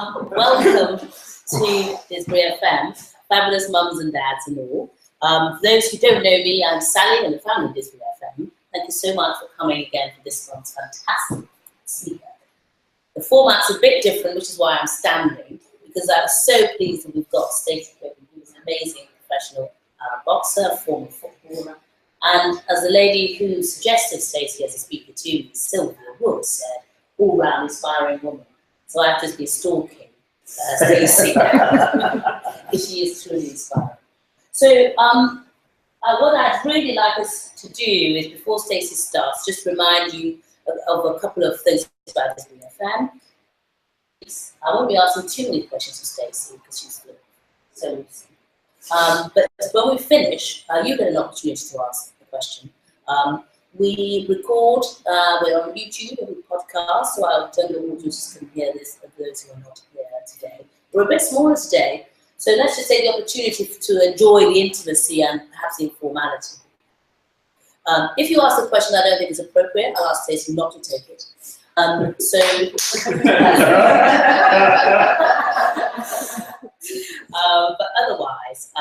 Welcome to DidsburyFM, fabulous mums and dads and all. For those who don't know me, I'm Sally and the founder of DidsburyFM. Thank you so much for coming again for this month's fantastic speaker. The format's a bit different, which is why I'm standing, because I'm so pleased that we've got Stacey Copeland, who's an amazing professional boxer, former footballer, and as the lady who suggested Stacey as a speaker to me, Sylvia Wood, said, all-round inspiring woman. So I've just been stalking Stacey, because she is truly inspiring. So what I'd really like us to do is, before Stacey starts, just remind you of a couple of things about DidsburyFM. I won't be asking too many questions to Stacey because she's good. So, but when we finish, you get an opportunity to ask a question. We record, we're on YouTube and we podcast, so our younger audience can hear this for those who are not here today. We're a bit smaller today, so let's just take the opportunity to enjoy the intimacy and perhaps the informality. If you ask a question I don't think is appropriate, I'll ask Stacey not to take it. But otherwise, I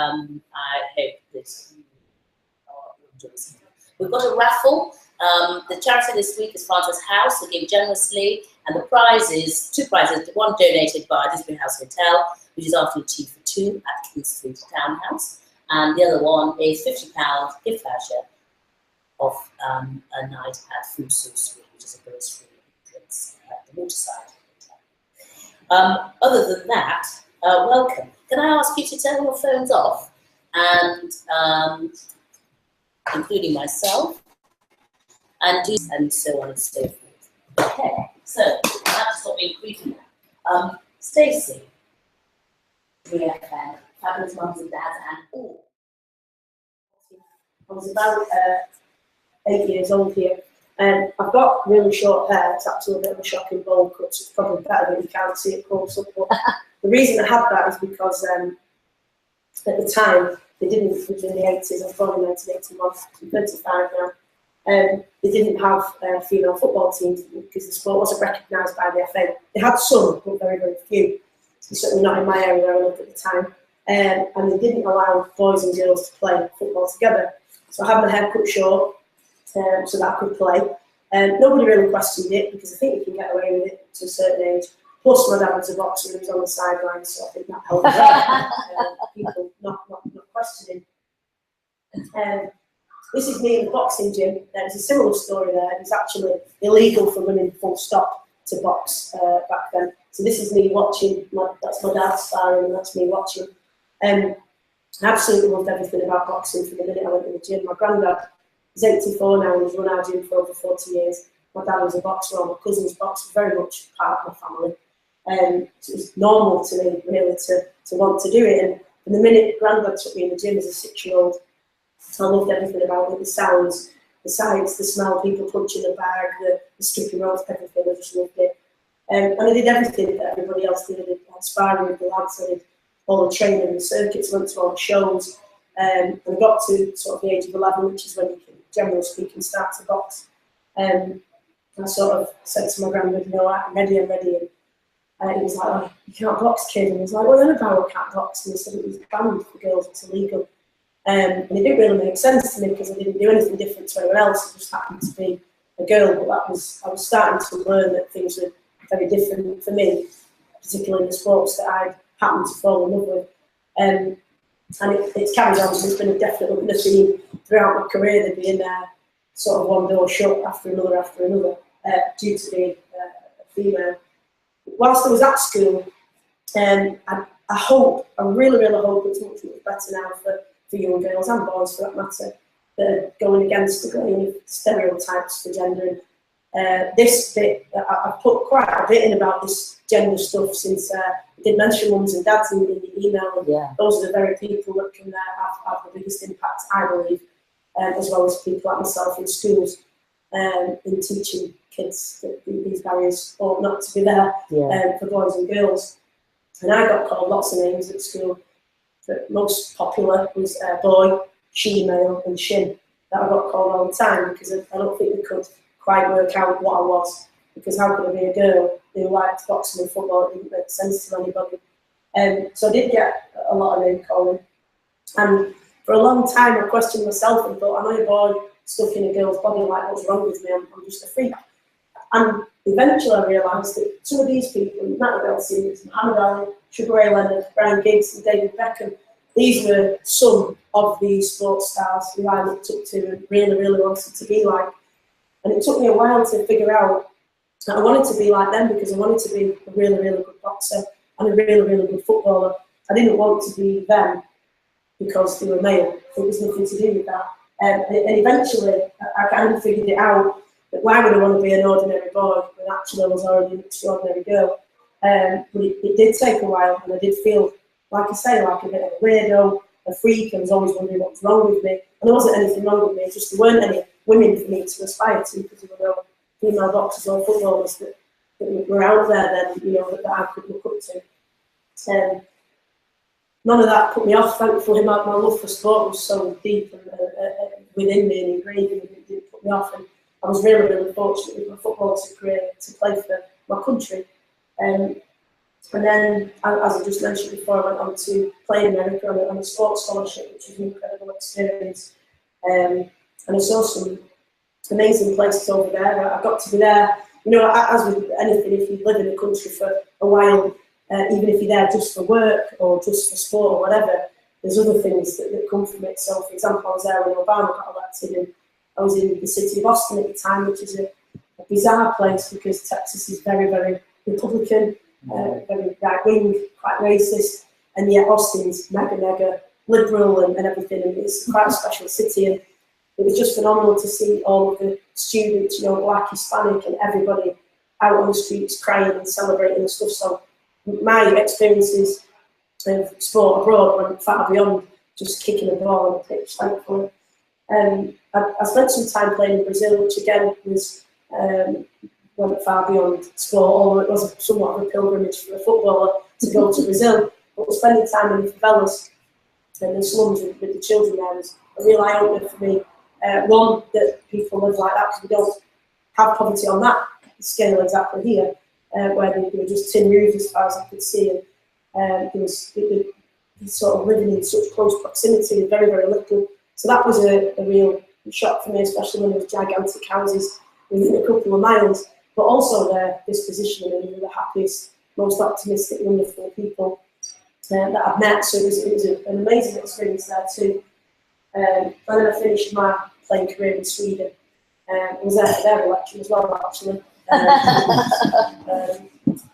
hope that you are enjoying it. We've got a raffle. The charity this week is Francis House, who gave generously, and the prizes, two prizes, one donated by Didsbury House Hotel, which is afternoon tea for two at King Street Townhouse, and the other one is £50 gift voucher of a night at Food Source, which is a grocery entrance at the waterside hotel. Other than that, welcome. Can I ask you to turn your phones off, and including myself, and so on and so forth. Okay, so I have to stop being creepy now. Stacey, DidsburyFM, fabulous mums and dads, and all. I was about 8 years old here, and I've got really short hair. It's actually a bit of a shocking bowl cut, so it's probably better that you can't see it close up. But the reason I had that is because at the time, they didn't, it was in the 80s, I was born in 1981, I'm 35 now. They didn't have female football teams because the sport wasn't recognised by the FA. They had some, but very, very few. Certainly not in my area where I lived at the time. And they didn't allow boys and girls to play football together. So I had my hair cut short so that I could play. Nobody really questioned it because I think you can get away with it to a certain age. Plus, my dad was a boxer and he was on the sidelines, so I think that helped people not questioning. This is me in the boxing gym. There's a similar story there. It was actually illegal for women, full stop, to box back then. So this is me watching. That's my dad sparring, and that's me watching. I absolutely loved everything about boxing from the minute I went to the gym. My granddad is 84 now and he's run our gym for over 40 years. My dad was a boxer, or my cousin's boxer, very much part of my family. So it was normal to me, really, to want to do it. And from the minute Granddad took me in the gym as a 6-year-old, I loved everything about it, the sounds, the sights, the smell, people punching the bag, the skipping ropes, everything. I just loved it. And I did everything that everybody else did. I did sparring with the lads, I did all the training and the circuits, went to all the shows. And I got to sort of the age of 11, which is when you can, generally speaking, start to box. I sort of said to my granddad, you know, I'm ready, I'm ready. And he was like, oh, you can't box, kid. And I was like, well, then I can't box. And he said it was banned for girls, it's illegal. And it didn't really make sense to me because I didn't do anything different to anyone else. It just happened to be a girl. But I was starting to learn that things were very different for me, particularly in the sports that I happened to fall in love with. And it's carried on. There's been a definite theme throughout my career. There being sort of one door shut after another due to being a female. Whilst I was at school, I really, really hope it's much better now for young girls and boys, for that matter, that are going against the grain of stereotypes for gender. And this bit, I've put quite a bit in about this gender stuff since I did mention mums and dads in the email. And yeah. Those are the very people that can have the biggest impact, I believe, as well as people like myself in schools, in teaching kids that these barriers ought not to be there for boys and girls. And I got called lots of names at school. The most popular was boy, she-male and shin, that I got called all the time because I don't think we could quite work out what I was. because how could I be a girl who liked boxing and football? It didn't make sense to anybody. So I did get a lot of name calling. And for a long time, I questioned myself and thought, am I a boy stuck in a girl's body? Like, what's wrong with me? I'm just a freak. And eventually I realised that some of these people, Natalie Simmons, Muhammad Ali, Sugar Ray Leonard, Brian Giggs and David Beckham, these were some of these sports stars who I looked up to and really, really wanted to be like. And it took me a while to figure out that I wanted to be like them because I wanted to be a really, really good boxer and a really, really good footballer. I didn't want to be them because they were male. It was nothing to do with that. And eventually I kind of figured it out, that why would I want to be an ordinary boy when actually I was already an extraordinary girl. But it did take a while, and I did feel, like I say, like a bit of a weirdo, a freak. I was always wondering what was wrong with me. And there wasn't anything wrong with me, just there weren't any women for me to aspire to, because there were no female boxers or footballers that were out there then, you know, that I could look up to. None of that put me off. Thankfully, my love for sport was so deep and within me and ingrained, and it didn't put me off. And I was really, really fortunate with my football career to play for my country. And then, as I just mentioned before, I went on to play in America on a sports scholarship, which was an incredible experience. And I saw some amazing places over there. I got to be there. You know, as with anything, if you live in a country for a while, even if you're there just for work or just for sport or whatever, there's other things that come from it. So, for example, I was there when Obama got elected, and I was in the city of Austin at the time, which is a bizarre place because Texas is very, very Republican, very right-wing, quite racist, and yet Austin's mega liberal and everything, and it's quite a special city. And it was just phenomenal to see all of the students, you know, Black, Hispanic, and everybody out on the streets crying and celebrating and stuff. So my experiences of sport abroad went far beyond just kicking a ball on a pitch, thankfully. I spent some time playing in Brazil, which again was went far beyond sport, although it was somewhat of a pilgrimage for a footballer to go to Brazil. But spending time in the favelas and the slums with the children there was a real eye-opener for me. One, that people live like that because we don't have poverty on that scale exactly here, where they were just tin roofs as far as I could see, and there was sort of living in such close proximity and very, very little. So that was a real shock for me, especially when there was gigantic houses within a couple of miles, but also their disposition, and they were the happiest, most optimistic, wonderful people that I've met. So it was an amazing experience there too. And then I finished my playing career in Sweden. I was there for their election as well, actually.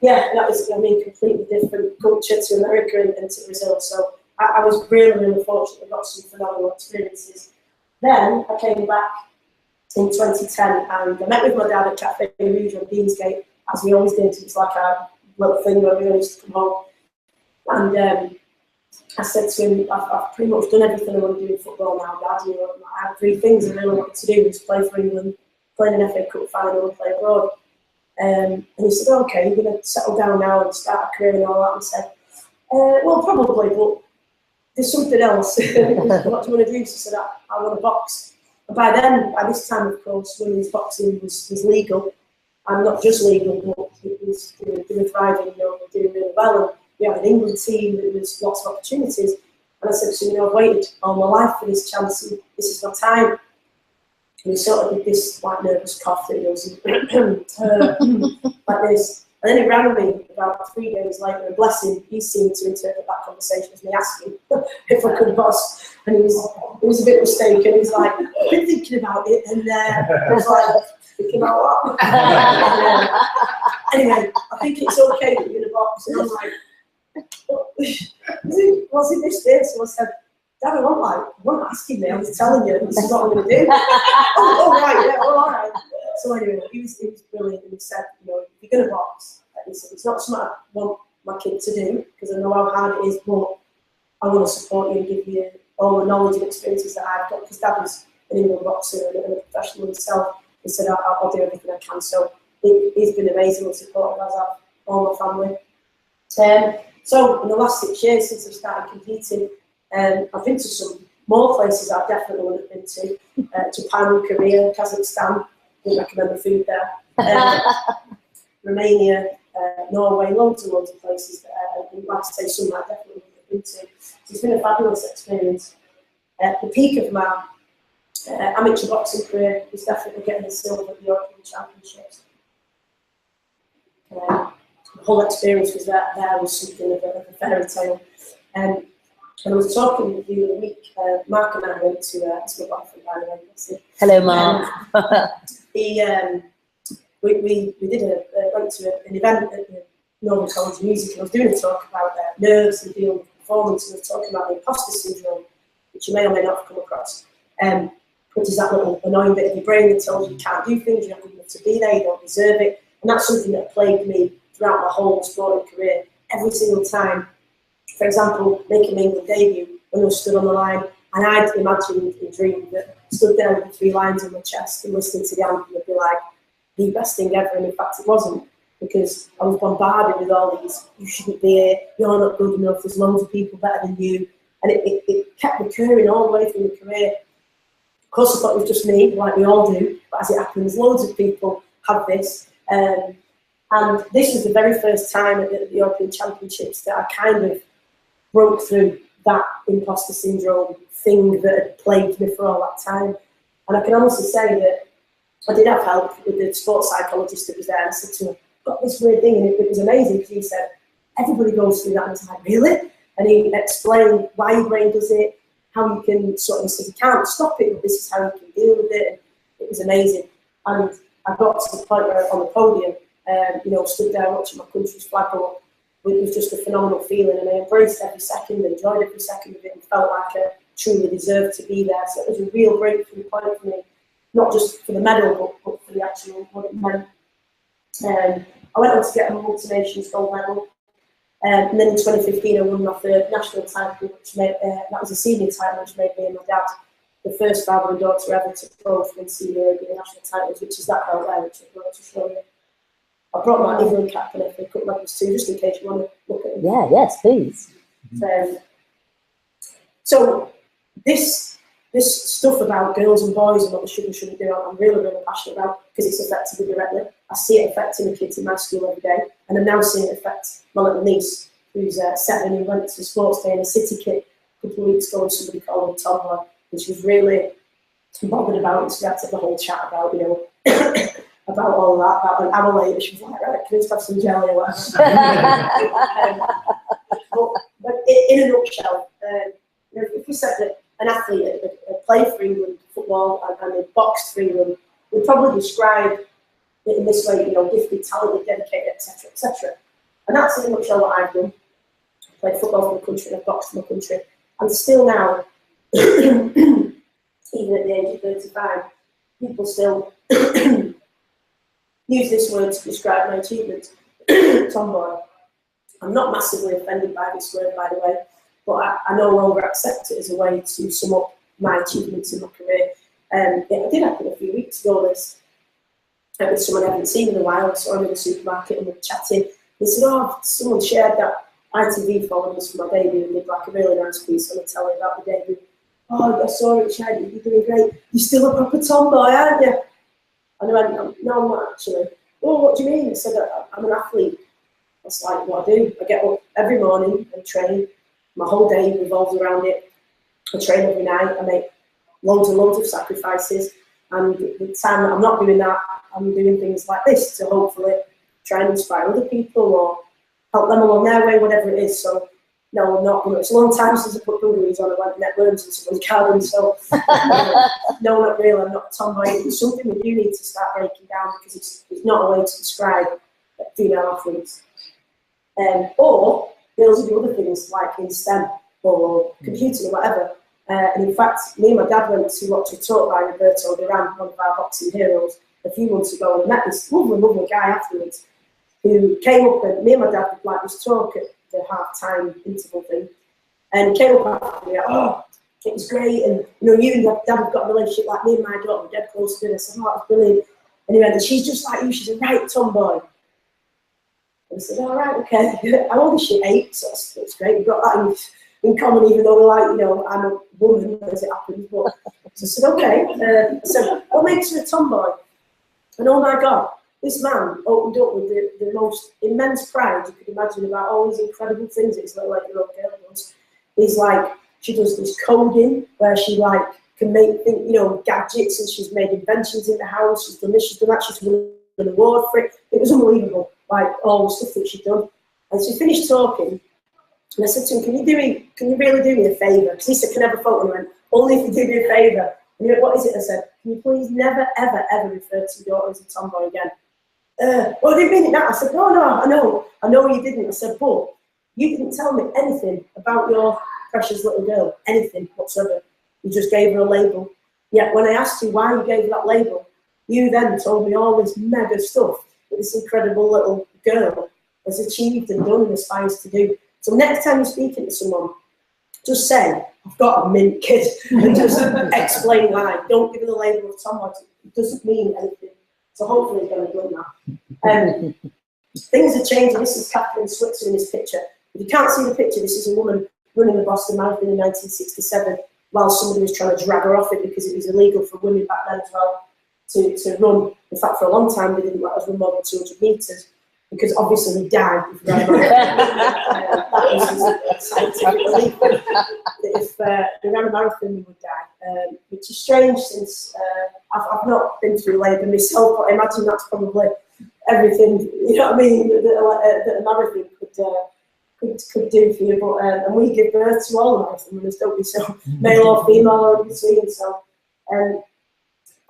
Yeah, that was, I mean, completely different culture to America and to Brazil. So I was really, really fortunate. I got some phenomenal experiences. Then I came back in 2010 and I met with my dad at Cafe Rouge on Deansgate, as we always did. It's like a little thing where we always used to come home. And I said to him, I've pretty much done everything I want to do in football now, Dad. You know, I had three things I really wanted to do: was play for England, play in an FA Cup final, and play abroad. And he said, okay, you're going to settle down now and start a career and all that. And I said, well, probably, but there's something else. What do you want to do? So I said, I want to box. And by this time, of course, women's boxing was legal. And not just legal, but it was, they were thriving, you know, doing really well. And we had an England team, there was lots of opportunities. And I said to him, you know, I've waited all my life for this chance, and this is my time. And he sort of did this like nervous cough that goes like this. And then he rang me about 3 days later, and bless him, he seemed to interpret that conversation as me asking if I could boss. And he was a bit mistaken. He was like, I've been thinking about it, and I was like, thinking about what? Anyway, I think it's okay that you're in a box. And I'm like, was it this? So I said, Dad, I wasn't asking me, I was telling you, this is what I'm going to do. Oh, right, yeah, well, all right. So anyway, he was brilliant, and he said, you know, if you're going to box, he said, it's not something I want my kid to do, because I know how hard it is, but I want to support you and give you all the knowledge and experiences that I've got, because Dad was an England boxer and a professional himself. He said, I'll do everything I can. So he's been amazing and supportive, as have all my family. So in the last 6 years since I've started competing, I've been to some more places I definitely would have been to. Japan, Korea, Kazakhstan. Wouldn't recommend the food there. Romania, Norway, loads and loads of places that I'd like to say some I definitely have been to. So it's been a fabulous experience. The peak of my amateur boxing career was definitely getting the silver at the European Championships. The whole experience was there was something of a fairy tale. And I was talking the other week, Mark and I went to my boyfriend, by the way. Hello, Mark. We went to an event at the Local College of Music, and I was doing a talk about nerves and dealing with performance, and I was talking about the imposter syndrome, which you may or may not have come across, which is that little annoying bit of your brain that tells you can't do things, you're not good enough to be there, you don't deserve it, and that's something that plagued me throughout my whole sporting career. Every single time, for example, making my England debut, when I was stood on the line, and I'd imagined and dreamed that I stood there with the 3 lines on my chest and listening to the anthem, would be like the best thing ever, and in fact it wasn't, because I was bombarded with all these, you shouldn't be here, you're not good enough, there's loads of people better than you, and it kept recurring all the way through the career. Of course I thought it was just me, like we all do, but as it happens, loads of people have this, and this was the very first time at the European Championships that I kind of broke through that imposter syndrome thing that had plagued me for all that time. And I can honestly say that I did have help with the sports psychologist that was there, and I said to him, I've got this weird thing, and it was amazing because he said, everybody goes through that, and I was like, really? And he explained why your brain does it, how you can sort of, he said, you can't stop it, but this is how you can deal with it, and it was amazing. And I got to the point where on the podium, stood there watching my country's flag go up. It was just a phenomenal feeling, and I embraced every second, enjoyed every second of it, and felt like I truly deserved to be there. So it was a real breakthrough point for me, not just for the medal, but for the actual what it meant. I went on to get a multi-nations gold medal, and then in 2015 I won my 3rd national title, which made, that was a senior title, which made me and my dad the first father and daughter ever to both win senior European national titles, which is that belt there, which I'm going to show you. I brought my England cap and a couple of too, just in case you want to look at it. Yeah, yes, please. So this stuff about girls and boys and what they should and shouldn't do, I'm really, really passionate about, because it's affected me directly. I see it affecting the kids in my school every day, and I'm now seeing it affect my little niece, who's 7, who went to sports day in a city kit a couple of weeks ago, and somebody called her tomboy, and she was really bothered about it. So we had to have the whole chat about, about all that. About an hour later, she was like, right, can we just have some jelly or whatever? but in a nutshell, if we said that an athlete had played for England football and had boxed for England, we'd probably describe it in this way, gifted, talented, dedicated, etc., etc. And that's in a nutshell what I've done. I played football for my country, I've boxed for my country, and still now, even at the age of 35, people still use this word to describe my achievements. Tomboy. I'm not massively offended by this word, by the way, but I no longer accept it as a way to sum up my achievements in my career. It did happen a few weeks ago, this, with someone I haven't seen in a while. I saw him in the supermarket and we were chatting. They said, oh, someone shared that ITV followed us for my debut and did like a really nice piece on the telly about the debut. Oh, I saw it, shared it, you're doing great. You're still a proper tomboy, aren't you? And I went, no, I'm not actually. Oh, what do you mean? I said, I'm an athlete. That's like what I do. I get up every morning and train. My whole day revolves around it. I train every night. I make loads and loads of sacrifices. And the time that I'm not doing that, I'm doing things like this to hopefully try and inspire other people or help them along their way, whatever it is. So, no, I'm not. It's a long time since I put dungarees on. I went and net worms in someone's garden. So, no, not really. I'm not a tomboy. It's something we do need to start breaking down, because it's not a way to describe female athletes. Or girls who do other things like in STEM or computing or whatever. And in fact, me and my dad went to watch a talk by Roberto Duran, one of our boxing heroes, a few months ago, and I met this lovely guy afterwards who came up, and me and my dad did like this talk at the half-time interval thing, and he came up after me, oh, it was great, and you and your dad have got a relationship like me and my daughter, we're dead close to it. I said, oh, that's brilliant. And he went, she's just like you, she's a right tomboy. And I said, all right, okay. How old is she? 8, so that's great. We've got that in common, even though we're like, I'm a woman, as it happens. But so I said, okay. I said, what makes her a tomboy? And oh my God, this man opened up with the most immense pride you could imagine about all these incredible things that his little 8-year-old girl does. He's like, she does this coding where she like can make things, you know, gadgets, and she's made inventions in the house. She's done this, she's done that, she's won an award for it. It was unbelievable, like all the stuff that she'd done. And she finished talking, and I said to him, can you really do me a favour? Because he said, can I have a photo? And I went, only if you do me a favour. And he went, what is it? I said, can you please never, ever, ever refer to your daughter as a tomboy again? Well, I didn't mean it that. I said, no, I know you didn't. I said, but you didn't tell me anything about your precious little girl, anything whatsoever. You just gave her a label. Yet when I asked you why you gave her that label, you then told me all this mega stuff that this incredible little girl has achieved and done and aspires to do. So next time you're speaking to someone, just say, I've got a mint kid, and just explain why. Don't give her the label of tomboy. It doesn't mean anything. So hopefully it's going to do that. Things are changing. This is Catherine Switzer in this picture. If you can't see the picture, this is a woman running the Boston Marathon in 1967 while somebody was trying to drag her off it because it was illegal for women back then as well to run. In fact, for a long time, they didn't let us run more than 200 metres because obviously we died if we ran a marathon. That was scientific belief that if we ran a marathon, we would die, which is strange since I've not been through labour myself, but I imagine that's probably everything, you know what I mean, that a marathon could do for you. But and we give birth to all the marathon runners, don't we? So male or female or in between. So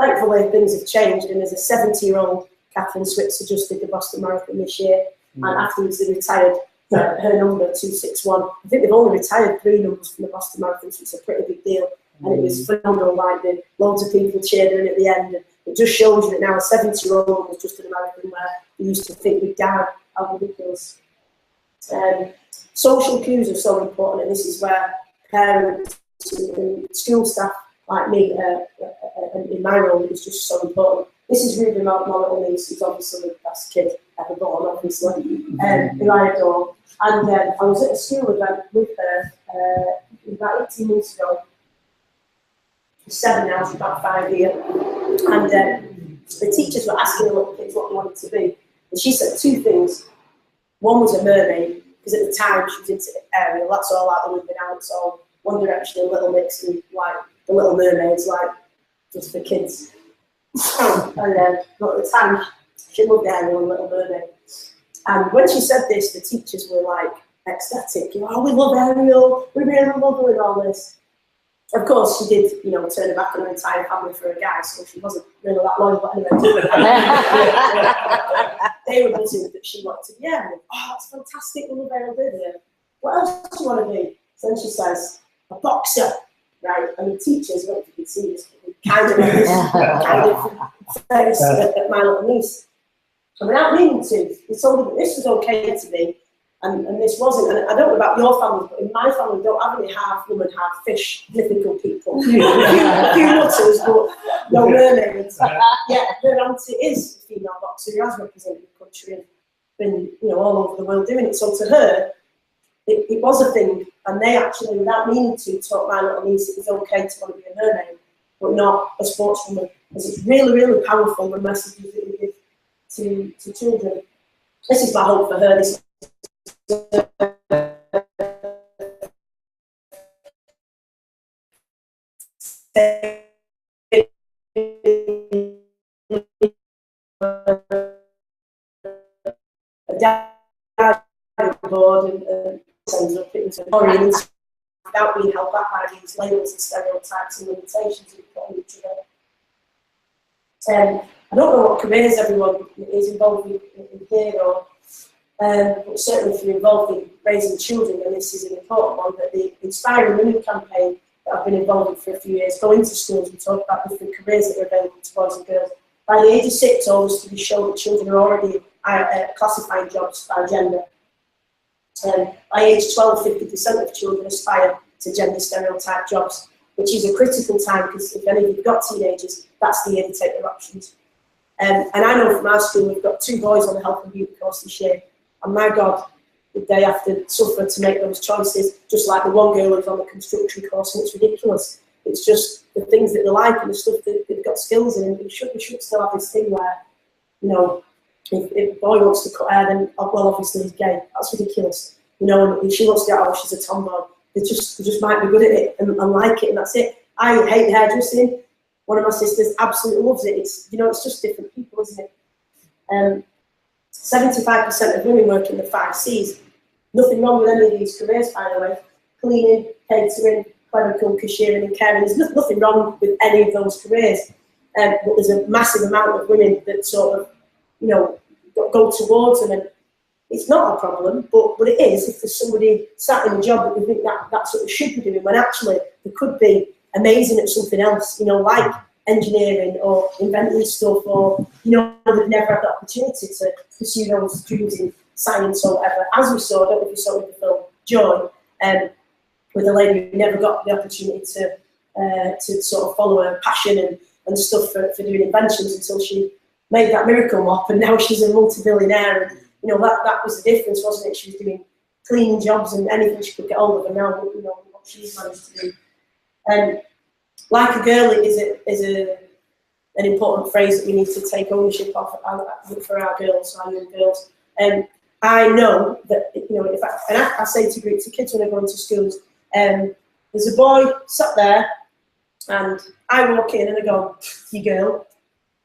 thankfully things have changed, and as a 70-year-old, Catherine Switzer just did the Boston Marathon this year, and afterwards they retired her number 261. I think they've only retired 3 numbers from the Boston Marathon, so it's a pretty big deal. And it was phenomenal, like loads of people cheered her in at the end. And it just shows you that now a 70-year-old was just in a marathon where we used to think we'd die. How ridiculous. Social cues are so important, and this is where parents and school staff like me, in my role, is just so important. This is Ruby, my little niece, who's obviously the best kid ever born, obviously, who I adore. And I was at a school event with her about 18 months ago. 7 now, she's about 5 here. And the teachers were asking the little kids what they wanted to be. And she said 2 things. One was a mermaid, because at the time she was into Ariel, that's all out the window now, it's all One Direction and Little Mix and like the Little Mermaids, like just for kids. And but at the time, she loved Ariel and Little Mermaid. And when she said this, the teachers were like ecstatic. You know, oh, we love Ariel, we really love her and all this. Of course, she did, you know, turn her back on her entire family for a guy, so she wasn't really that loyal, but anyway. They were buzzing that she wanted to be Ariel. Oh, that's fantastic, we love Ariel, did you? What else do you want to be? So then she says, a boxer, right? And the teachers, I don't know if you can see this, kind of face at my little niece. And without meaning to, they told her that this was okay to be, and this wasn't. And I don't know about your family, but in my family, we don't have any half woman, half fish, mythical people. a few nutters, but no mermaids. Yeah, her auntie is a female boxer who has represented the country and been, you know, all over the world doing it. So to her, it was a thing, and they actually, without meaning to, taught my little niece it was okay to want to be a mermaid, but not a sportswoman. Because it's really, really powerful, the messages that we give to children. This is my hope for her. This is board and sends up into without being held back by these labels and stereotypes and limitations we put on each other. I don't know what careers everyone is involved in here, or but certainly if you're involved in raising children, then this is an important one. That the Inspiring Women campaign that I've been involved in for a few years, go into schools and talk about different careers that are available to boys and girls. By the age of 6, all this to be shown that children are already classifying jobs by gender. By age 12, 50% of children aspire to gender stereotype jobs, which is a critical time because if any of you've got teenagers, that's the year to take their options. And I know from our school we've got 2 boys on the health and beauty course this year, and my God, did they have to suffer to make those choices, just like the one girl who's on the construction course, and it's ridiculous. It's just the things that they like and the stuff that they've got skills in. We should still have this thing where, you know, if a boy wants to cut hair, then, well, obviously he's gay. That's ridiculous. You know, and if she wants to get, oh, she's a tomboy. They just might be good at it and like it, and that's it. I hate hairdressing. One of my sisters absolutely loves it. It's, you know, it's just different people, isn't it? 75% of women work in the 5 Cs. Nothing wrong with any of these careers, by the way. Cleaning, catering, clerical, cashiering and caring. There's nothing wrong with any of those careers. But there's a massive amount of women that sort of, you know, go towards them. And it's not a problem, but it is if there's somebody sat in a job that we think that sort of should be doing, when actually they could be amazing at something else, you know, like engineering or inventing stuff, or, you know, they've never had the opportunity to pursue those dreams in science or whatever. As we saw, I don't know if you saw in the film Joy, with a lady who never got the opportunity to sort of follow her passion and stuff for doing inventions until she made that miracle mop, and now she's a multi-billionaire. And, you know, that was the difference, wasn't it? She was doing cleaning jobs and anything she could get hold of, and now, you know, what she's managed to do. Like a girl is an important phrase that we need to take ownership of for our girls, our young girls. I know that, you know, if I say to groups of kids when I go into schools, there's a boy sat there, and I walk in and I go, you girl,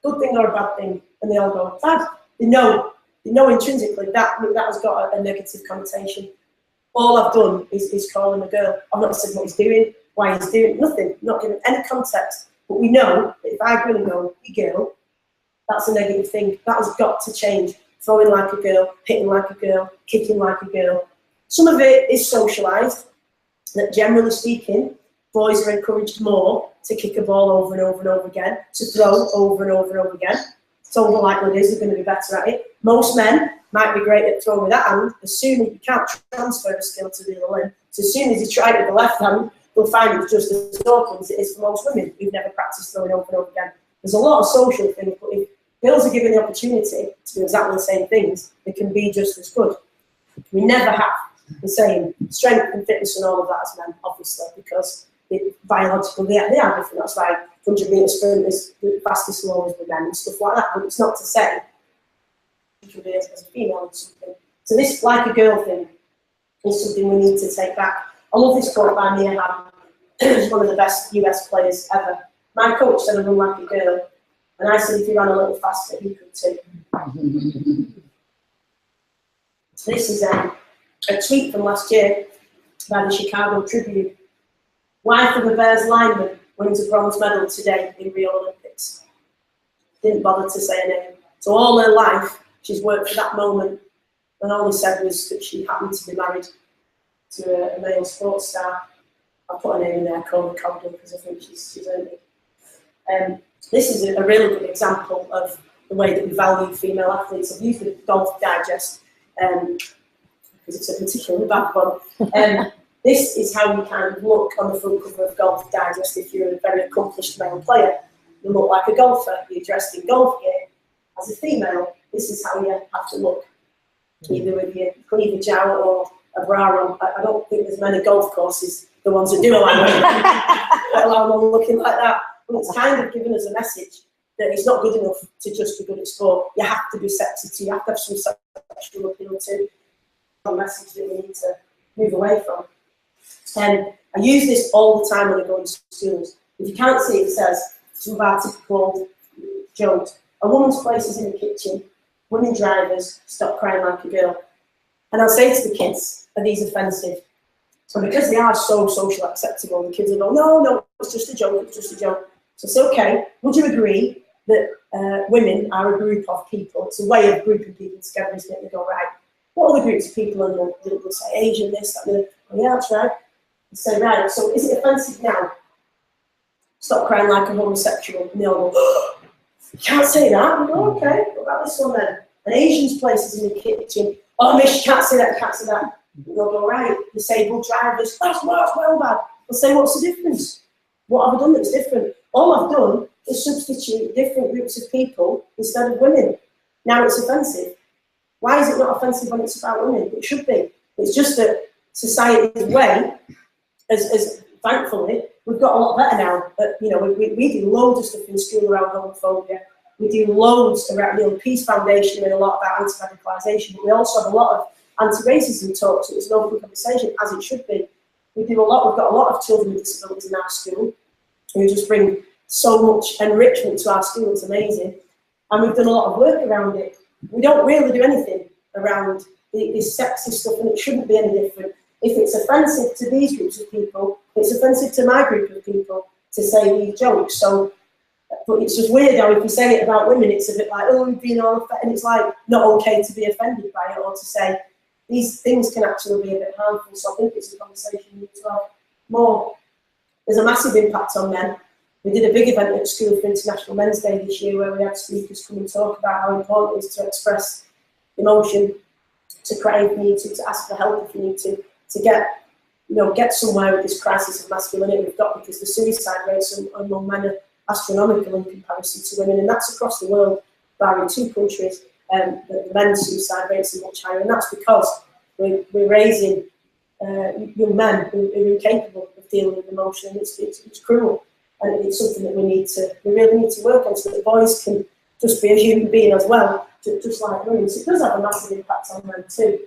good thing or a bad thing? And they all go, bad. They know intrinsically that has got a negative connotation. All I've done is call him a girl. I've not said what he's doing, why he's doing, nothing, not giving any context. But we know that if I go and go, you girl, that's a negative thing. That has got to change. Throwing like a girl, hitting like a girl, kicking like a girl. Some of it is socialised, that generally speaking, boys are encouraged more to kick a ball over and over and over again, to throw over and over and over again. So the likelihood is they're going to be better at it. Most men might be great at throwing with that hand. As soon as you can't transfer a skill to the other limb, so as soon as you try it with the left hand, you'll find it's just as awkward as it is for most women who've never practiced throwing over and over again. There's a lot of social things, but if girls are given the opportunity to do exactly the same things, they can be just as good. We never have the same strength and fitness and all of that as men, obviously, because biologically they are different. That's why 100-metre sprint is the fastest and always with men and stuff like that. But it's not to say you can be as a female or something. So this like a girl thing is something we need to take back. I love this quote by Mia Hamm, who's one of the best US players ever. My coach said I run like a girl, and I said if he ran a little faster, he could too. So this is a tweet from last year by the Chicago Tribune. Wife of a Bears lineman wins a bronze medal today in Rio Olympics. Didn't bother to say her name. So all her life, she's worked for that moment, and all he said was that she happened to be married to a male sports star. I'll put her name in there, Coleman Cobden, because I think she's earned it. This is a really good example of the way that we value female athletes. I've used the Golf Digest because it's a particularly bad one. This is how you kind of look on the front cover of Golf Digest if you're a very accomplished male player. You look like a golfer, you're dressed in golf gear. As a female, this is how you have to look, either with your cleavage out or a bra on. I don't think there's many golf courses, the ones that do allow them looking like that. But it's kind of giving us a message that it's not good enough to just be good at sport. You have to be sexy too, you have to have some sexual appeal too. A message that we need to move away from. And I use this all the time when I go into schools. If you can't see, it says, some of our typical jokes. A woman's place is in the kitchen. Women drivers, stop crying like a girl. And I'll say to the kids, are these offensive? So because they are so socially acceptable, the kids will go, no, it's just a joke, it's just a joke. So it's okay. Would you agree that women are a group of people? It's a way of grouping people together, isn't it? They go, right, what are the groups of people? And they'll say Asian, this, that, and oh, yeah, that's right. So, right, so is it offensive now? Stop crying like a homosexual. And they'll go, oh, you can't say that. We go, okay, what about this one then? An Asian's place is in the kitchen. Oh, miss, you can't say that, you can't say that. And they'll go, right, disabled drivers, that's well bad. They'll say, what's the difference? What have I done that's different? All I've done is substitute different groups of people instead of women. Now it's offensive. Why is it not offensive when it's about women? It should be. It's just that society's way, as thankfully, we've got a lot better now. But, you know, we do loads of stuff in school around homophobia. We do loads around, you know, Peace Foundation and a lot about anti-radicalisation, but we also have a lot of anti-racism talks. It's an open conversation, as it should be. We've got a lot of children with disabilities in our school who just bring so much enrichment to our school. It's amazing. And we've done a lot of work around it. We don't really do anything around this sexist stuff, and it shouldn't be any different. If it's offensive to these groups of people, it's offensive to my group of people to say these jokes. So, but it's just weird how if you say it about women, it's a bit like, oh, we've been all offended, and it's like not okay to be offended by it, or to say these things can actually be a bit harmful. So I think it's a conversation we need to have more. There's a massive impact on men. We did a big event at school for International Men's Day this year, where we had speakers come and talk about how important it is to express emotion, to cry if you need to ask for help if you need to get, you know, get somewhere with this crisis of masculinity we've got, because the suicide rates among men are astronomical in comparison to women, and that's across the world, barring 2 countries. The men's suicide rates are much higher, and that's because we're raising young men who are incapable of dealing with emotion. It's cruel, and it's something that we really need to work on, so that boys can just be a human being as well, just like women. So it does have a massive impact on men too.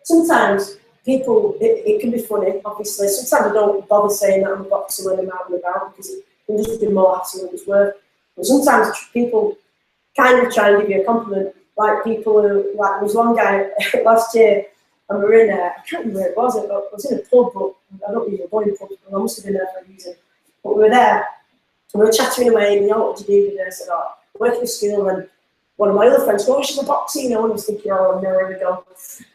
Sometimes people, it can be funny, obviously. Sometimes I don't bother saying that I'm a boxer when I'm out and about, because it can just be more hassle than it's worth. But sometimes people kind of try and give you a compliment, like people who, like there was one guy last year, and we were in I can't remember where it was, it was in a pub, but I don't usually go in pubs, but I must have been there for a reason. But we were there, and we were chattering away, and you know, what do you do today? I said, oh, I work at school, and one of my other friends goes, oh, she's a boxer, you know, and I was thinking, oh, no, here we go.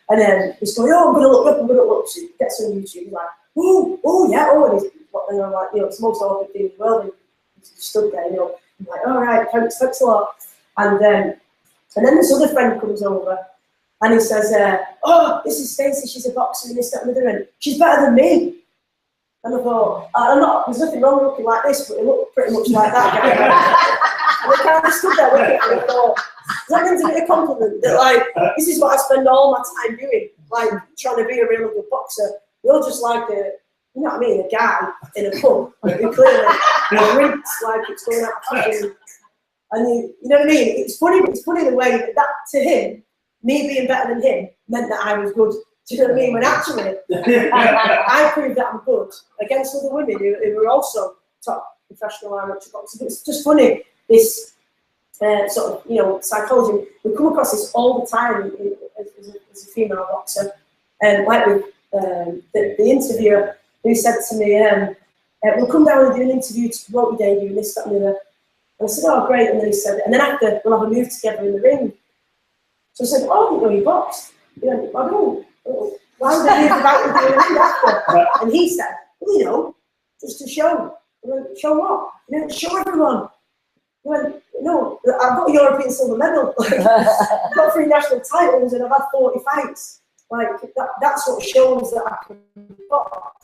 And then he's going, oh, I'm going to look up, I'm going to look. So he gets on YouTube, he's like, oh, yeah, and I'm like, you know, it's the most awkward thing in the world, and he stood there, you know, I'm like, all right, thanks a lot. And then this other friend comes over, and he says, oh, this is Stacey, she's a boxer, and this, that, and the other, and she's better than me. And I thought, there's nothing wrong with looking like this, but he looked pretty much like that guy. And I kind of stood there looking at him, and I thought, is that meant to be a compliment? That, like, this is what I spend all my time doing, like, trying to be a really good boxer. You're just like a, you know what I mean, a guy in a pub who clearly drinks like it's going out of fashion. And you know what I mean? It's funny the way that to him, me being better than him, meant that I was good. Do you know what I mean? When actually, I proved that I'm good against other women who were also top professional amateur boxers. It's just funny, this sort of, you know, psychology. We come across this all the time as a female boxer. Like with the interviewer who said to me, we'll come down and do an interview to promote your debut and this, that, and the other. And I said, oh, great. And then he said, and then after, we'll have a move together in the ring. So I said, oh, I didn't know you boxed. You know, I don't. Why would I move about and do a ring after? And he said, well, you know, just to show. I went, show what? You know, show everyone. I went, no, I've got a European silver medal. I've got 3 national titles, and I've had 40 fights. Like, that's what shows that I can box.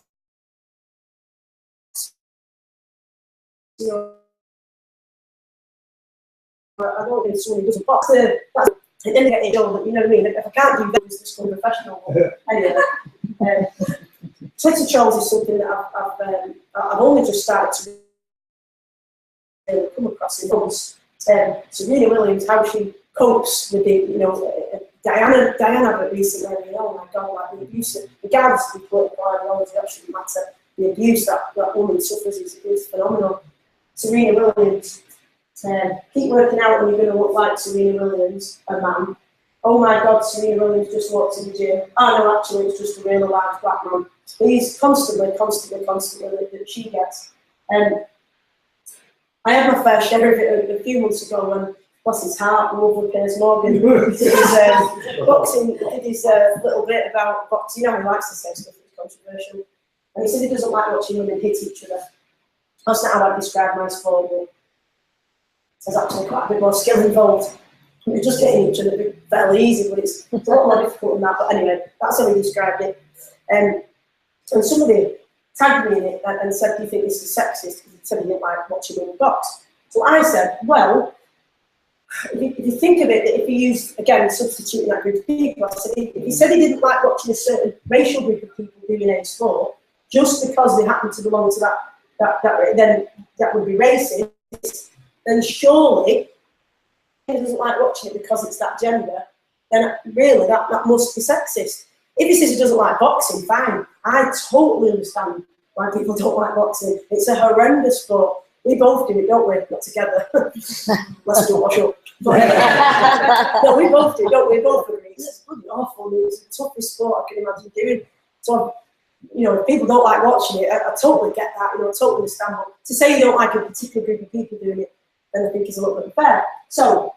You know, I don't think someone who doesn't box. That's an indicator, you know what I mean? If I can't do that, it's just professional. Anyway, Twitter trolls is something that I've only just started to come across in months. Serena Williams, how she copes with the, you know, Diana but recently, oh my God, like the abuse, regardless of the political ideology, that shouldn't matter. The abuse that woman suffers is phenomenal. Serena Williams, keep working out and you're going to look like Serena Williams, a man. Oh my God, Serena Williams just walked to the gym. Oh no, actually it's just a really large black man. He's constantly that she gets. I had my fair share of it a few months ago when, bless his heart, lovely Piers Morgan did his boxing, did his little bit about boxing. You know, he likes to say stuff that's controversial. And he said he doesn't like watching women hit each other. That's not how I describe my sport. There's actually quite a bit more skill involved. You're just getting each other fairly easy, but it's a lot more difficult than that. But anyway, that's how he described it. And somebody tagged me in it and said, do you think this is sexist? Because he said he didn't like watching women box. So I said, well, if you think of it, that if he used, again, substituting that group of people, I said, if he said he didn't like watching a certain racial group of people doing a sport, just because they happen to belong to that then that would be racist, then surely he doesn't like watching it because it's that gender, then really that must be sexist. If he says he doesn't like boxing, fine. I totally understand why people don't like boxing. It's a horrendous sport. We both do it, don't we? Not together. Unless we don't wash up. No, we both do, don't we? We both agree. It's bloody awful. It's the toughest sport I can imagine doing. So, you know, if people don't like watching it, I totally get that. You know, I totally understand. But to say you don't like a particular group of people doing it, then I think is a little bit unfair. So,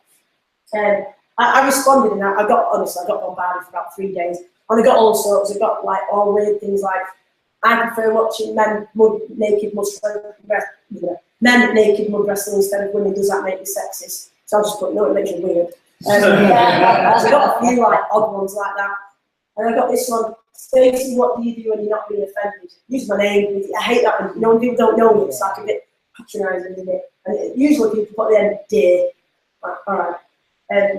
I responded, and I got bombarded for about 3 days. And I got all sorts. I got like all weird things like, I prefer watching men naked mud wrestling instead of women. Does that make me sexist? So I just put, no, it makes you weird. So I got a few like odd ones like that. And I got this one, Stacey, what do you do when you're not being offended? Use my name. I hate that when, you know, when people don't know me, it's like a bit patronising, isn't it? And usually people put the end, dear. Like, all right.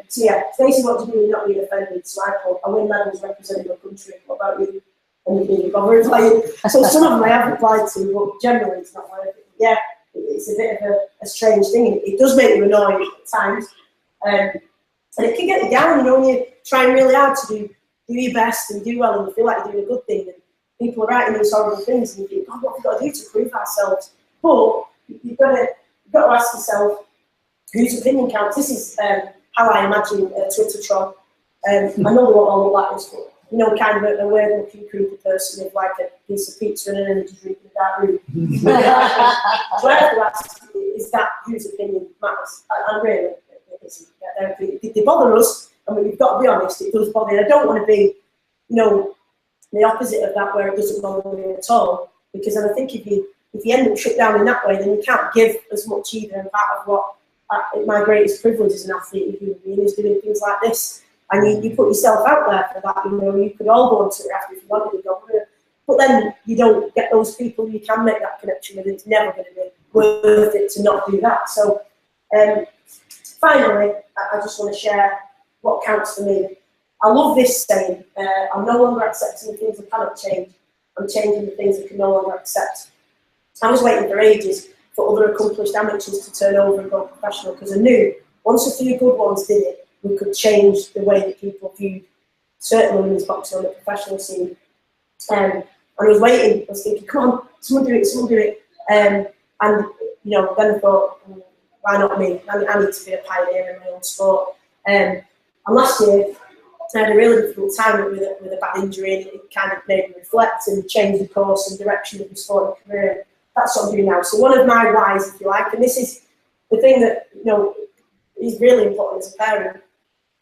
So yeah, Stacey, what do you do when you're not being offended? So I put, I win medals representing my country. What about you? And you didn't bother replying. So some of them I have replied to, but generally it's not worth it. Yeah, it's a bit of a strange thing. It does make you annoyed at times. And it can get you down, you know, when you're trying really hard to do your best and do well and you feel like you're doing a good thing and people are writing these horrible things and you think, God, what have we got to do to prove ourselves? But you've got to ask yourself, whose opinion counts? This is how I imagine a Twitter troll. I know they won't all look like this, but you know, kind of a weird-looking, creepy person with like a piece of pizza and an energy drink in a dark room. So I have to ask, is that whose opinion matters? And really, it isn't. They bother us, and we've got to be honest, it does bother me. I don't want to be, you know, the opposite of that, where it doesn't bother me at all. Because then I think if you end up shut down in that way, then you can't give as much either. And part of what my greatest privilege as an athlete, is doing things like this. And you put yourself out there for that, you know, you could all go on Twitter after if you wanted to go. But then you don't get those people you can make that connection with. It's never going to be worth it to not do that. So finally, I just want to share what counts for me. I love this saying, I'm no longer accepting the things I cannot change. I'm changing the things I can no longer accept. I was waiting for ages for other accomplished amateurs to turn over and go professional because I knew once a few good ones did it, we could change the way that people viewed certain women's boxing on the professional scene. And I was waiting, I was thinking, come on, someone do it. And you know, then I thought, why not me? I need to be a pioneer in my own sport. And last year, I had a really difficult time with a bad injury, and it kind of made me reflect and change the course and direction of my sporting career. That's what I'm doing now. So one of my whys, if you like, and this is the thing that, you know, is really important as a parent,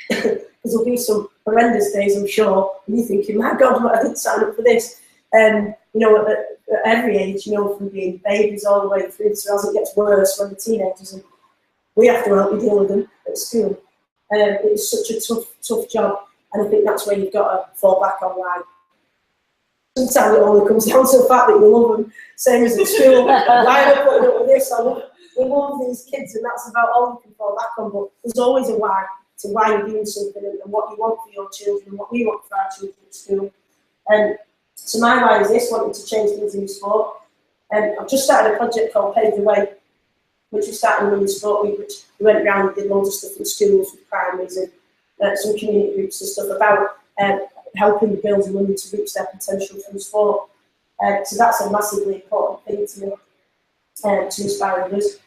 because there'll be some horrendous days, I'm sure, and you're thinking, my God, I didn't sign up for this. You know, at every age, you know, from being babies all the way through, so as it gets worse when they're teenagers, and we have to help you deal with them at school. It's such a tough job, and I think that's where you've got to fall back on, like, sometimes it only comes down to the fact that you love them, same as at school. Why am I putting up with this? We love these kids, and that's about all you can fall back on, but there's always a why to why you're doing something and what you want for your children and what we want for our children at school. So my why is this, wanting to change things in sport. I've just started a project called Pave the Way, which we started in Women's Sport Week, which we went around and did loads of stuff in schools with primaries and some community groups and stuff about helping girls and women to reach their potential from sport. So that's a massively important thing to me, to inspire others.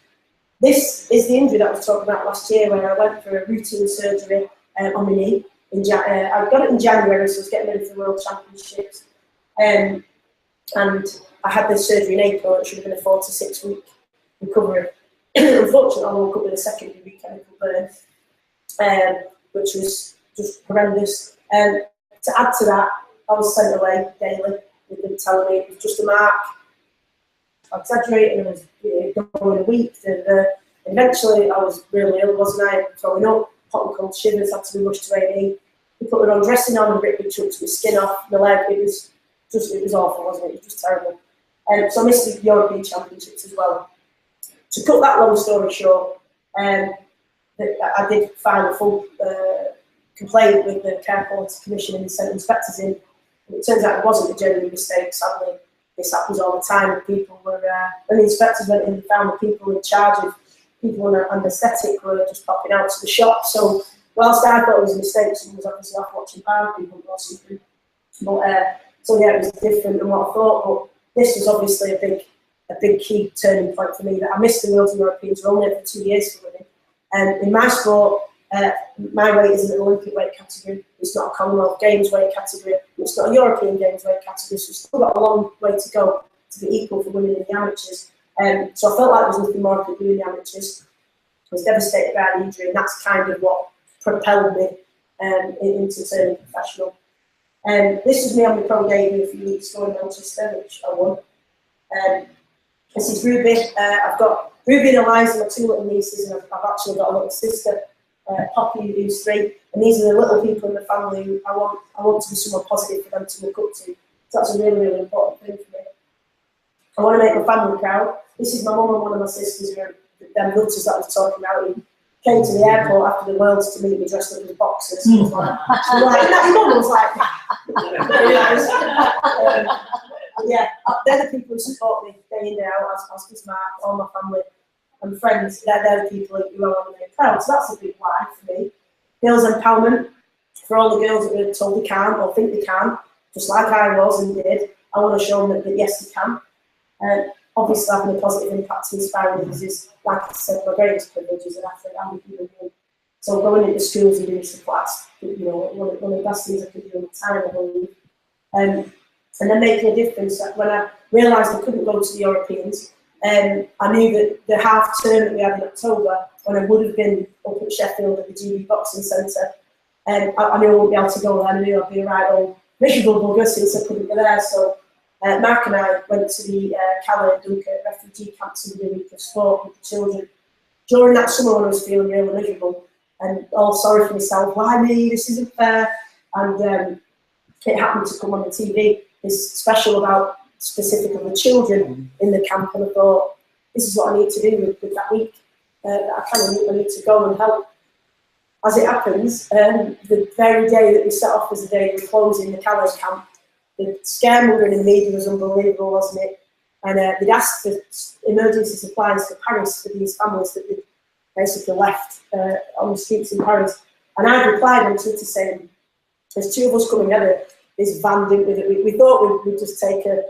This is the injury that I was talking about last year, where I went for a routine surgery on my knee. I got it in January, so I was getting ready for the World Championships. And I had this surgery in April. It should have been a 4 to 6 week recovery. Unfortunately, I woke up with a secondary mechanical burn, which was just horrendous. To add to that, I was sent away daily. They've been telling me it was just a mark. I exaggerated, I was going a week. And eventually, I was really ill, wasn't I? Throwing up, hot and cold shivers, had to be rushed to A&E. They put the wrong dressing on and ripped the chunks of my skin off my leg. It was awful, wasn't it? It was just terrible. So I missed the European Championships as well. To cut that long story short, I did file a full complaint with the Care Quality Commission and sent inspectors in. And it turns out it wasn't a genuine mistake. Sadly, this happens all the time. People were, when the inspectors went in, they found the people in charge of people on aesthetic were just popping out to the shop. So whilst I thought it was a mistake, someone was obviously off watching power people or something. But so yeah, it was different than what I thought. But this was obviously a big key turning point for me. That I missed the World Europeans. We're only there for 2 years for women. And in my sport, my weight isn't an Olympic weight category. It's not a Commonwealth Games weight category. It's not a European Games weight category. So we've still got a long way to go to be equal for women in the amateurs. So I felt like there was nothing more I could do in the amateurs. I was devastated by an injury, and that's kind of what propelled me into turning professional. This was me on the pro debut a few weeks ago in Manchester, which I won. This is Ruby. I've got Ruby and Eliza, my 2 little nieces, and I've actually got a little sister, Poppy, who's 3. And these are the little people in the family who I want to be someone positive for them to look up to. So that's a really, really important thing for me. I want to make my family proud. This is my mum and one of my sisters, them nutters that I was talking about, who came to the airport after the Worlds to meet me dressed up as boxers. So like, your mum was like, yeah, they're the people who support me day in, day out, as does all my family and friends. They're the people who I want to make proud. So that's a big why for me. Girls empowerment, for all the girls that are told they can't or think they can, just like I was and did, I want to show them that yes, they can. Obviously, having a positive impact and inspiring others is, like I said, my greatest privilege as an athlete and a human being. So going into schools and doing some class, one of the best things I could do at the time, I believe. And then making a difference. When I realised I couldn't go to the Europeans, I knew that the half term that we had in October, when I would have been up at Sheffield at the GB Boxing Centre, I knew I wouldn't be able to go there. I knew I'd be a right old miserable bugger since I couldn't go there. So Mark and I went to the Calais and Dunkirk refugee camps and did a week of sport with the children. During that summer when I was feeling really miserable and all sorry for myself, why me, this isn't fair, and it happened to come on the TV, this special about specifically the children in the camp, and I thought, this is what I need to do with that week. I need to go and help. As it happens, the very day that we set off was the day we were closing the Calais camp. The scaremongering in the media was unbelievable, wasn't it? And they'd asked for emergency supplies for Paris for these families that they'd basically left on the streets in Paris. And I replied on Twitter saying, there's 2 of us coming together, this van, didn't we? We thought we'd just take an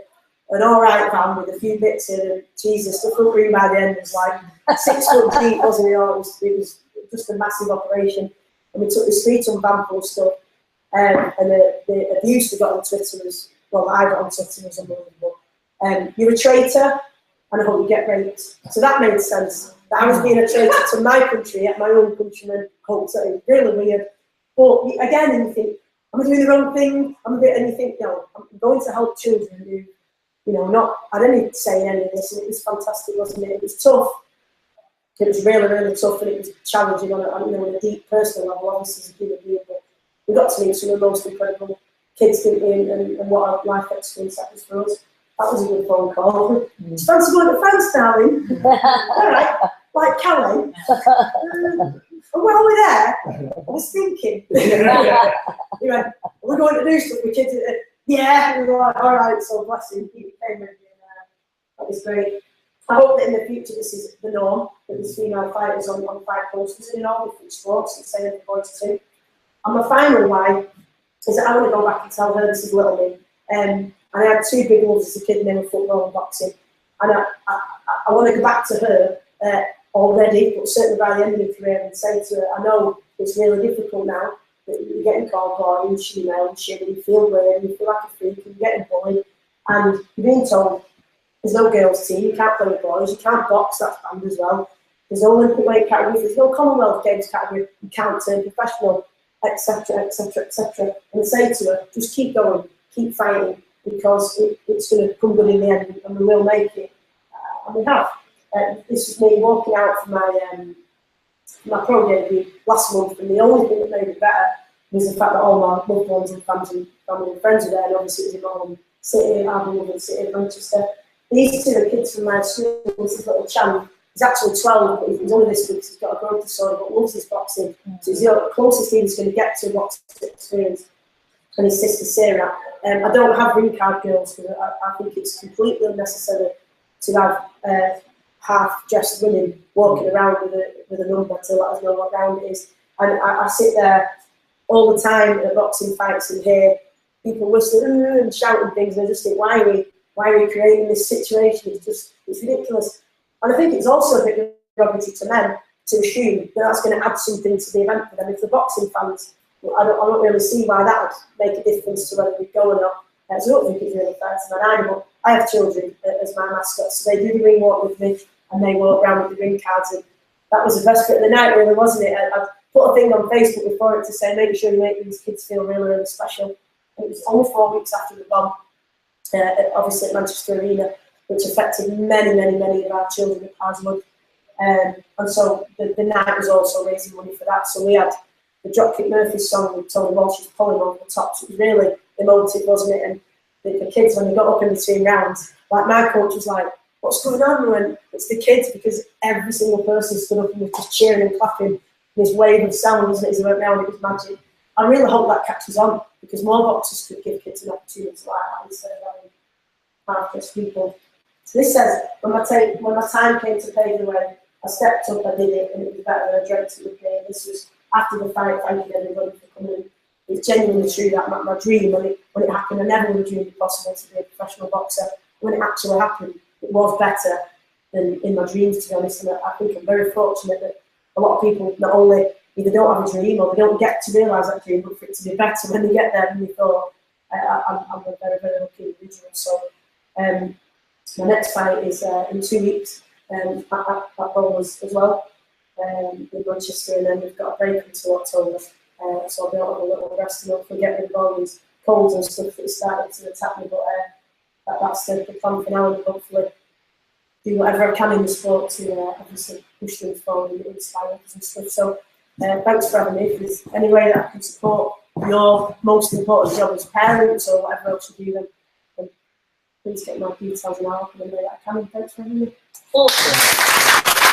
alright van with a few bits in, and Jesus, the front room by the end was like 6 foot deep, wasn't it? It was just a massive operation. And we took this 3-ton van full of stuff. And the abuse we got on Twitter was, well, I got on Twitter was unbelievable. You're a traitor, and I hope you get raped. So that made sense. That I was being a traitor to my country, at my own countrymen, culture. It was really weird. But again, and you think, am I doing the wrong thing? And you think, no, I'm going to help children who, not, I didn't say any of this, and it was fantastic, wasn't it? It was tough. It was really, really tough, and it was challenging on a deep personal level, obviously, as a human being. But we got to meet some of the most incredible kids, didn't we, and what a life experience that was for us. That was a good phone call. Do you fancy going to France, darling? All right, like Calais. While we're there, I was thinking, are we going to do stuff with kids? Yeah, we were like, all right, so bless him, he came with me, that was great. I hope that in the future this is the norm, that there's female fighters on fight posters in all different sports, and same for boys too. And my final why is that I want to go back and tell her this is little me. And I had 2 big loves as a kid, and they were football and boxing. And I want to go back to her already, but certainly by the end of the career, and say to her, I know it's really difficult now that you're getting called boy and female and shit, and you feel weird, and you feel like a freak, and you're getting bullied, and you're being told there's no girls' team, you can't play with boys, you can't box, that's banned as well. There's no Olympic weight category, there's no Commonwealth Games category, you can't turn professional, etc., etc., etc. And say to her, just keep going, keep fighting, because it's going to come good in the end, and we will make it. And we have. This was me walking out from my pro debut last month, and the only thing that made it better was the fact that all my loved ones and family and friends were there, and obviously it was in my home city, Aberdeen city of Manchester. These 2 are kids from my school. This is little Chan. He's actually 12, but he's only this week, so he's got a growth disorder, but loves his boxing. So he's the closest thing he's going to get to boxing experience. And his sister Sarah. I don't have ring card girls because I think it's completely unnecessary to have half-dressed women walking around with a number to let us know what round it is. And I sit there all the time at boxing fights and hear people whistling and shouting things, and I just think, why are we creating this situation? It's ridiculous. And I think it's also a bit derogatory to men to assume that that's going to add something to the event for them. If the boxing fans, I don't really see why that would make a difference to whether we go or not. So I don't think it's really fair to men either. But I have children as my mascots, so they do the ring walk with me, and they walk around with the ring cards. And that was the best bit of the night, really, wasn't it? I put a thing on Facebook before it to say, make sure you make these kids feel really, really special. And it was only 4 weeks after the bomb, obviously at Manchester Arena, which affected many, many, many of our children at Parliament. And so the night was also raising money for that. So we had the Dropkick Murphys song with Tony Walsh's pulling over the top. So it was really emotive, wasn't it? And the kids, when they got up in between rounds, like my coach was like, what's going on? When it's the kids, because every single person stood up and was just cheering and clapping. This wave of sound, wasn't it, as they went round, it was magic. I really hope that catches on, because more boxers could give kids an opportunity like that instead of having half-dressed people. So this says, when my time came to pave the way, I stepped up, I did it, and it was better than I dreamt it would be. And this was after the fight. Thank you everybody for coming. It's genuinely true that my dream, when it happened, I never would have dreamed it possible to be a professional boxer. When it actually happened, it was better than in my dreams, to be honest. And I think I'm very fortunate that a lot of people not only either don't have a dream or they don't get to realise that dream, but for it to be better when they get there than they thought. I'm a very, very lucky individual. So my next fight is in 2 weeks at Bowlers as well, in Manchester, and then we've got a break until October. So I'll be able to have a little rest and not forget with all these colds and stuff that started to attack me. But that's the plan for now, and hopefully do whatever I can in the sport to obviously push things forward and inspire others and stuff. So thanks for having me. If there's any way that I can support your most important job as parents or whatever else you do, then please get my details and I'll help in the way that I can. And thanks for having me. Awesome.